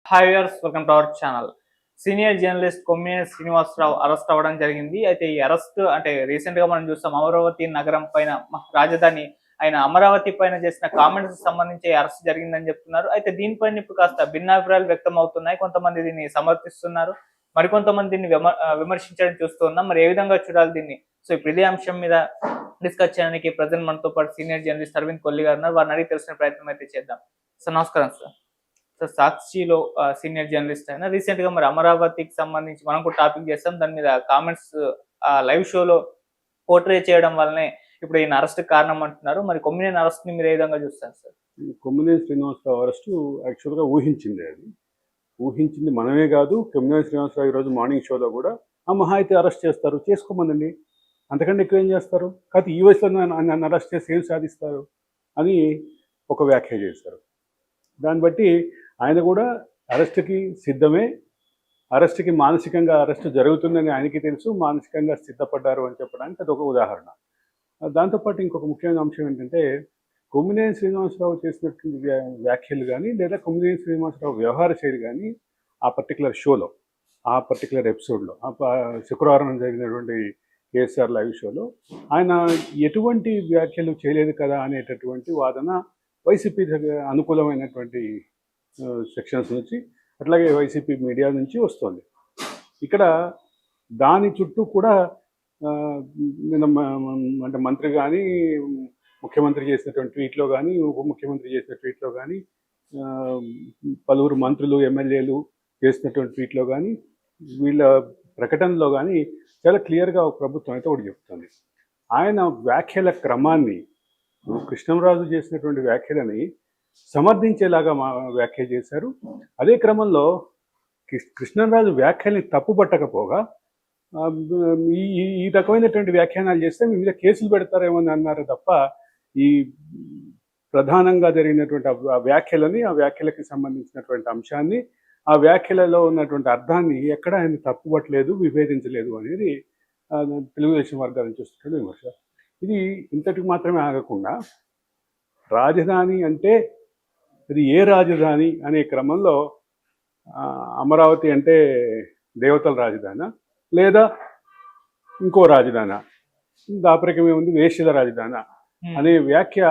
Hi viewers, welcome to our channel. Senior journalist Kommineni Srinivasa Rao arrest అవ్వడం జరిగింది. అయితే ఈ అరెస్ట్ అంటే రీసెంట్ గా మనం చూస్తాం, అమరావతి నగరం పైన రాజధాని ఆయన అమరావతి పైన చేసిన కామెంట్స్ సంబంధించి అరెస్ట్ జరిగిందని చెప్తున్నారు. అయితే దీనిపైన ఇప్పుడు కాస్త భిన్నాభిప్రాయాలు వ్యక్తం అవుతున్నాయి. కొంతమంది దీన్ని సమర్థిస్తున్నారు, మరికొంతమంది దీన్ని విమర్శించడం చూస్తూ ఉన్నాం. మరి ఏ విధంగా చూడాలి దీన్ని? సో ఇప్పుడు ఇదే అంశం మీద డిస్కస్ చేయడానికి ప్రజెంట్ మనతో పాటు సీనియర్ జర్నలిస్ట్ అరవింద్ కొల్లి గారు ఉన్నారు. వారిని అడిగి తెలిసిన ప్రయత్నం అయితే చేద్దాం. సార్ నమస్కారం సార్. సార్ సాక్షిలో సీనియర్ జర్నలిస్ట్ అయినా రీసెంట్ గా మరి అమరావతికి సంబంధించి మనం కూడా టాపిక్ చేస్తాం. దాని మీద కామెంట్స్ లైవ్ షోలో పోర్ట్రే చేయడం వల్లనే ఇప్పుడు ఈయన అరెస్ట్ కారణం అంటున్నారు. మరి కొమ్మినేని అరెస్ట్ ని మీరు ఏ విధంగా చూస్తారు సార్? కొమ్మినేని శ్రీనివాసరావు అరెస్టు యాక్చువల్గా ఊహించింది మనమే కాదు. కొమ్మినేని శ్రీనివాసరావు ఈరోజు మార్నింగ్ షోలో కూడా ఆ మహా అయితే అరెస్ట్ చేస్తారు, చేసుకోమనండి, అంతకంటే ఎక్కువ ఏం చేస్తారు, కాకపోతే ఈ వయసులో నన్ను అరెస్ట్ చేసి ఏం సాధిస్తారు అని ఒక వ్యాఖ్య చేశారు. దాన్ని బట్టి ఆయన కూడా అరెస్ట్కి సిద్ధమే. అరెస్ట్కి మానసికంగా అరెస్ట్ జరుగుతుందని ఆయనకి తెలుసు, మానసికంగా సిద్ధపడ్డారు అని చెప్పడానికి అదొక ఉదాహరణ. దాంతోపాటు ఇంకొక ముఖ్యమైన అంశం ఏంటంటే, కొమ్మినేని శ్రీనివాసరావు చేసినటువంటి వ్యాఖ్యలు కానీ లేదా కొమ్మినేని శ్రీనివాసరావు వ్యవహార శైలి కానీ ఆ పర్టికులర్ షోలో, ఆ పర్టికులర్ ఎపిసోడ్లో, శుక్రవారం జరిగినటువంటి కేసీఆర్ లైవ్ షోలో ఆయన ఎటువంటి వ్యాఖ్యలు చేయలేదు కదా అనేటటువంటి వాదన వైసీపీ అనుకూలమైనటువంటి సెక్షన్స్ నుంచి, అట్లాగే వైసీపీ మీడియా నుంచి వస్తుంది. ఇక్కడ దాని చుట్టూ కూడా అంటే మంత్రి కానీ, ముఖ్యమంత్రి చేసినటువంటి ట్వీట్లో కానీ, ఉప ముఖ్యమంత్రి చేసిన ట్వీట్లో కానీ, పలువురు మంత్రులు ఎమ్మెల్యేలు చేసినటువంటి ట్వీట్లో కానీ, వీళ్ళ ప్రకటనలో కానీ చాలా క్లియర్గా ఒక ప్రభుత్వం అయితే ఒకటి చెప్తుంది. ఆయన వ్యాఖ్యల క్రమాన్ని, కృష్ణంరాజు చేసినటువంటి వ్యాఖ్యలని సమర్థించేలాగా వ్యాఖ్య చేశారు. అదే క్రమంలో కృష్ణంరాజు వ్యాఖ్యల్ని తప్పుపట్టకపోగా ఈ రకమైనటువంటి వ్యాఖ్యానాలు చేస్తే మీ మీద కేసులు పెడతారేమో అని అన్నారు తప్ప, ఈ ప్రధానంగా జరిగినటువంటి ఆ వ్యాఖ్యలకి సంబంధించినటువంటి అంశాన్ని, ఆ వ్యాఖ్యలలో ఉన్నటువంటి అర్థాన్ని ఎక్కడ ఆయన తప్పుపట్టలేదు, విభేదించలేదు అనేది తెలుగుదేశం వర్గాల నుంచి వస్తున్న విమర్శ. ఇది ఇంతటికి మాత్రమే ఆగకుండా, రాజధాని అంటే అది ఏ రాజధాని అనే క్రమంలో అమరావతి అంటే దేవతల రాజధాని లేదా ఇంకో రాజధాని, దాపరికమే ఉంది వేశ్యల రాజధాని అనే వ్యాఖ్య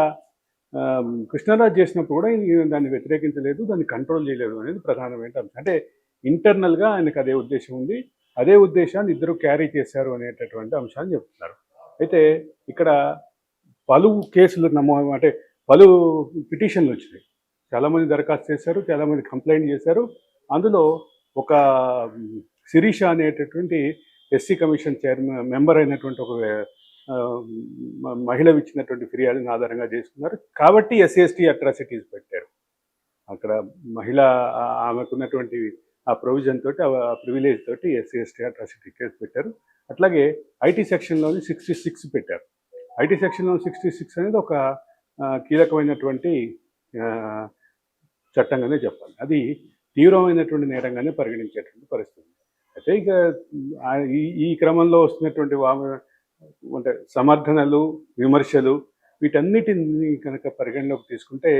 కృష్ణరాజు చేసినప్పుడు కూడా దాన్ని వ్యతిరేకించలేదు, దాన్ని కంట్రోల్ చేయలేదు అనేది ప్రధానమైన అంశం. అంటే ఇంటర్నల్గా ఆయనకు అదే ఉద్దేశం ఉంది, అదే ఉద్దేశాన్ని ఇద్దరు క్యారీ చేశారు అనేటటువంటి అంశాన్ని చెప్తున్నారు. అయితే ఇక్కడ పలు కేసులు అంటే పలు పిటిషన్లు వచ్చినాయి, చాలామంది దరఖాస్తు చేశారు, చాలామంది కంప్లైంట్ చేశారు. అందులో ఒక శిరీష అనేటటువంటి ఎస్సీ కమిషన్ మెంబర్ అయినటువంటి ఒక మహిళ ఇచ్చినటువంటి ఫిర్యాదుని ఆధారంగా చేసుకున్నారు కాబట్టి ఎస్సీ/ఎస్టీ అట్రాసిటీస్ పెట్టారు. అక్కడ మహిళ ఆమెకున్నటువంటి ఆ ప్రొవిజన్ తోటి, ఆ ప్రివిలేజ్ తోటి ఎస్సీ/ఎస్టీ అట్రాసిటీ కేసు పెట్టారు. అట్లాగే ఐటీ సెక్షన్లోని 66 పెట్టారు. ఐటీ సెక్షన్లో 66 అనేది ఒక కీలకమైనటువంటి చట్టంగానే చెప్పాలి. అది తీవ్రమైనటువంటి నేరంగానే పరిగణించేటువంటి పరిస్థితి. అయితే ఇక ఈ క్రమంలో వస్తున్నటువంటి అంటే సమర్థనలు, విమర్శలు, వీటన్నిటిని కనుక పరిగణలోకి తీసుకుంటే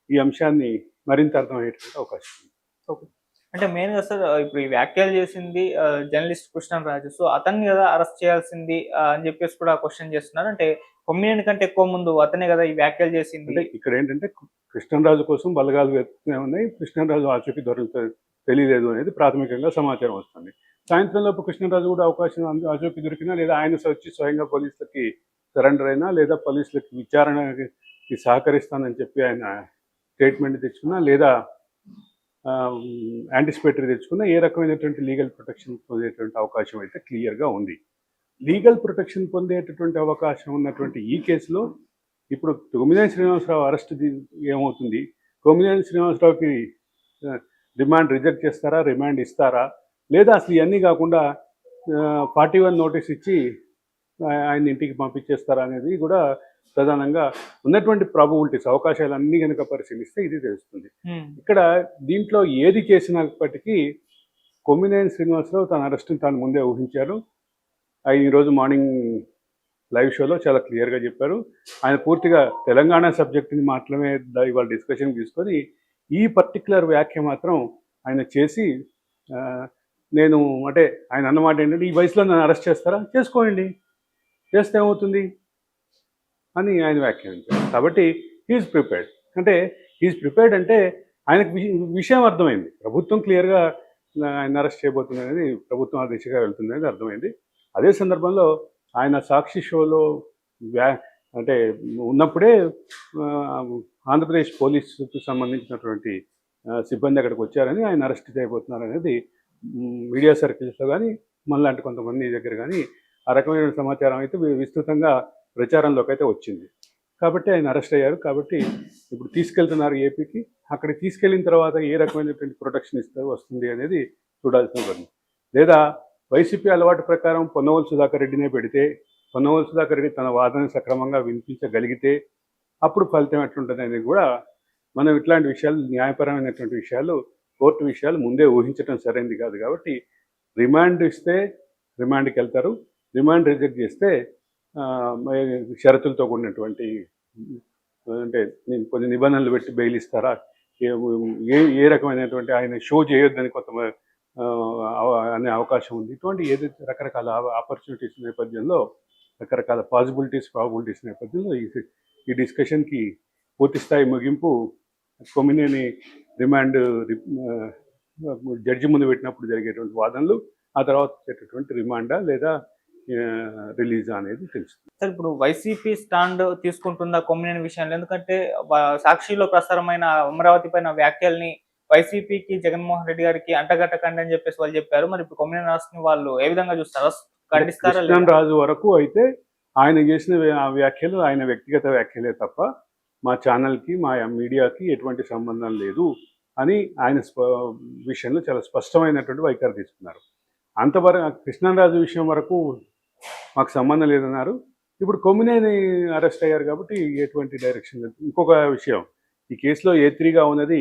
ఈ అంశాన్ని మరింత అర్థమయ్యేటువంటి అవకాశం ఉంది. ఓకే, అంటే మెయిన్గా సార్ ఇప్పుడు ఈ వ్యాఖ్యలు చేసింది జర్నలిస్ట్ కృష్ణంరాజు, సో అతన్ని కదా అరెస్ట్ చేయాల్సింది అని చెప్పేసి కూడా క్వశ్చన్ చేస్తున్నారు. అంటే కొమ్మినేని కంటే ఎక్కువ ముందు అతనే కదా ఈ వ్యాఖ్యలు చేసింది. అంటే ఇక్కడ ఏంటంటే కృష్ణంరాజు కోసం బలగాలు వెతుకుతూనే ఉన్నాయి, కృష్ణంరాజు ఆచూకీ తెలియలేదు అనేది ప్రాథమికంగా సమాచారం వస్తుంది. సాయంత్రంలోపు కృష్ణరాజు కూడా అవకాశం ఆచూకీ దొరికినా, లేదా ఆయన వచ్చి స్వయంగా పోలీసులకి సరెండర్ అయినా, లేదా పోలీసులకి విచారణకి సహకరిస్తానని చెప్పి ఆయన స్టేట్మెంట్ తెచ్చుకున్నా, లేదా యాంటిసిపేటరీ తెచ్చుకున్నా, ఏ రకమైనటువంటి లీగల్ ప్రొటెక్షన్ పొందేటువంటి అవకాశం అయితే క్లియర్గా ఉంది. లీగల్ ప్రొటెక్షన్ పొందేటటువంటి అవకాశం ఉన్నటువంటి ఈ కేసులో ఇప్పుడు కొమ్మినేని శ్రీనివాసరావు అరెస్ట్ ఏమవుతుంది? కొమ్మినేని శ్రీనివాసరావుకి రిమాండ్ రిజెక్ట్ చేస్తారా, రిమాండ్ ఇస్తారా, లేదా అసలు ఇవన్నీ కాకుండా 41 నోటీస్ ఇచ్చి ఆయన ఇంటికి పంపించేస్తారా అనేది కూడా ప్రధానంగా ఉన్నటువంటి ప్రాబబిలిటీస్, అవకాశాలన్నీ కనుక పరిశీలిస్తే ఇది తెలుస్తుంది. ఇక్కడ దీంట్లో ఏది చేసినప్పటికీ కొమ్మినేని శ్రీనివాసరావు తన అరెస్ట్ని తాను ముందే ఊహించారు. ఆయన ఈరోజు మార్నింగ్ లైవ్ షోలో చాలా క్లియర్గా చెప్పారు. ఆయన పూర్తిగా తెలంగాణ సబ్జెక్టుని మాత్రమే ఇవాళ డిస్కషన్ తీసుకొని ఈ పర్టికులర్ వ్యాఖ్య మాత్రం ఆయన చేసి ఆ, నేను అంటే ఆయన అన్నమాట ఏంటంటే ఈ వయసులో నన్ను అరెస్ట్ చేస్తారా, చేసుకోండి, చేస్తే ఏమవుతుంది అని ఆయన వ్యాఖ్యానించారు. కాబట్టి హీఈస్ ప్రిపేర్డ్. అంటే హీఈస్ ప్రిపేర్డ్ అంటే ఆయనకు విషయం అర్థమైంది. ప్రభుత్వం క్లియర్గా ఆయన అరెస్ట్ చేయబోతుంది అనేది, ప్రభుత్వం ఆ దిశగా వెళ్తుంది అనేది అర్థమైంది. అదే సందర్భంలో ఆయన సాక్షి షోలో అంటే ఉన్నప్పుడే ఆ, ఆంధ్రప్రదేశ్ పోలీసుకు సంబంధించినటువంటి సిబ్బంది అక్కడికి వచ్చారని, ఆయన అరెస్ట్ చేయబోతున్నారు అనేది మీడియా సర్కిల్స్లో కానీ మనలాంటి కొంతమంది దగ్గర కానీ ఆ రకమైన సమాచారం అయితే విస్తృతంగా ప్రచారంలోకి అయితే వచ్చింది. కాబట్టి ఆయన అరెస్ట్ అయ్యారు. కాబట్టి ఇప్పుడు తీసుకెళ్తున్నారు ఏపీకి. అక్కడికి తీసుకెళ్ళిన తర్వాత ఏ రకమైనటువంటి ప్రొటెక్షన్ వస్తుంది అనేది చూడాల్సిన పని. లేదా వైసీపీ అలవాటు ప్రకారం పొన్నవోలు సుధాకర్ రెడ్డినే పెడితే, పొన్నవోలు సుధాకర్ రెడ్డి తన వాదన సక్రమంగా వినిపించగలిగితే అప్పుడు ఫలితం ఎట్లుంటుంది అనేది కూడా మనం ఇట్లాంటి విషయాలు, న్యాయపరమైనటువంటి విషయాలు, కోర్టు విషయాలు ముందే ఊహించడం సరైనది కాదు. కాబట్టి రిమాండ్ ఇస్తే రిమాండ్కి వెళ్తారు, రిమాండ్ రిజెక్ట్ చేస్తే షరతులతో కూడినటువంటి అంటే కొన్ని నిబంధనలు పెట్టి బెయిల్ ఇస్తారా, ఏ రకమైనటువంటి ఆయన షో చేయొద్దని కొంత అనే అవకాశం ఉంది. ఇటువంటి ఏదైతే రకరకాల ఆపర్చునిటీస్ నేపథ్యంలో, రకరకాల ప్రాబిలిటీస్ నేపథ్యంలో ఈ డిస్కషన్కి పూర్తి స్థాయి ముగింపు కొమ్మినేని రిమాండ్ జడ్జి ముందు పెట్టినప్పుడు జరిగేటువంటి వాదనలు, ఆ తర్వాత వచ్చేటటువంటి రిమాండా లేదా రిలీజ్ అనేది తెలుస్తుంది. సార్, ఇప్పుడు వైసీపీ స్టాండ్ తీసుకుంటుందా కొమ్మినేని విషయంలో? ఎందుకంటే సాక్షిలో ప్రసారమైన అమరావతి పైన వ్యాఖ్యల్ని వైసీపీకి, జగన్మోహన్ రెడ్డి గారికి అంటగట్టకండి అని చెప్పేసి వాళ్ళు చెప్పారు. మరి ఇప్పుడు కొమ్మినేని రాష్ట్రాన్ని వాళ్ళు ఏ విధంగా చూస్తారు? ఖండిస్తారా? కృష్ణరాజు వరకు అయితే ఆయన చేసిన వ్యాఖ్యలు ఆయన వ్యక్తిగత వ్యాఖ్యలే తప్ప మా ఛానల్కి, మా మీడియాకి ఎటువంటి సంబంధం లేదు అని ఆయన విషయంలో చాలా స్పష్టమైనటువంటి వైఖరి తీసుకున్నారు. అంతవరకు కృష్ణరాజు విషయం వరకు మాకు సంబంధం లేదన్నారు. ఇప్పుడు కొమ్మినేని అరెస్ట్ అయ్యారు కాబట్టి ఎటువంటి డైరెక్షన్ లేదు. ఇంకొక విషయం, ఈ కేసులో A3గా ఉన్నది